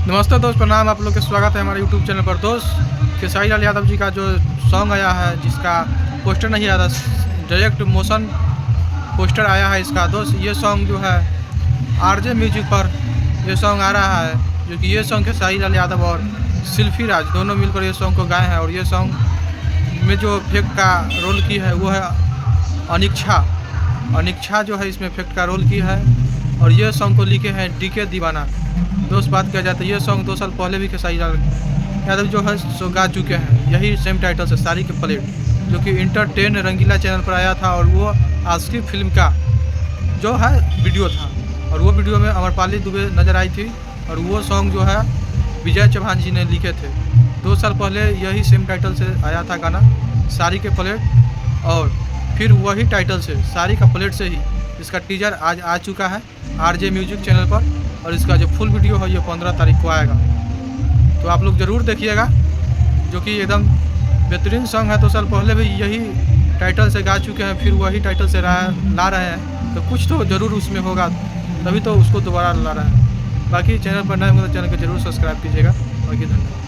नमस्ते दोस्त, प्रणाम। आप लोग के स्वागत है हमारे यूट्यूब चैनल पर। दोस्त खेसारी लाल यादव जी का जो सॉन्ग आया है, जिसका पोस्टर नहीं आया था, डायरेक्ट मोशन पोस्टर आया है इसका। दोस्त ये सॉन्ग जो है आरजे म्यूजिक पर ये सॉन्ग आ रहा है, जो कि ये सॉन्ग खेसारी लाल यादव और शिल्पी राज दोनों मिलकर ये सॉन्ग को गाए हैं। और ये सॉन्ग में जो इफेक्ट का रोल की है वो है अनिक्षा जो है इसमें इफेक्ट का रोल की है। और ये सॉन्ग को लिखे हैं डीके दीवाना। दोस्त बात किया जाता है, ये सॉन्ग 2 साल पहले भी खेसारी लाल यादव जो है सो गा चुके हैं, यही सेम टाइटल से साड़ी के प्लेट, जो कि इंटरटेन रंगीला चैनल पर आया था। और वो आशिकी फिल्म का जो है वीडियो था, और वो वीडियो में अमरपाली दुबे नज़र आई थी। और वो सॉन्ग जो है विजय चौहान जी ने लिखे थे। 2 साल पहले यही सेम टाइटल से आया था गाना साड़ी के प्लेट, और फिर वही टाइटल से साड़ी का प्लेट से ही इसका टीजर आज आ चुका है आरजे म्यूजिक चैनल पर। और इसका जो फुल वीडियो है ये 15 तारीख को आएगा, तो आप लोग ज़रूर देखिएगा, जो कि एकदम बेहतरीन सॉन्ग है। 2 साल पहले भी यही टाइटल से गा चुके हैं, फिर वही टाइटल से ला रहे हैं, तो कुछ तो ज़रूर उसमें होगा, तभी तो उसको दोबारा ला रहे हैं। बाकी चैनल पर नए होंगे तो चैनल को ज़रूर सब्सक्राइब कीजिएगा। बाकी धन्यवाद।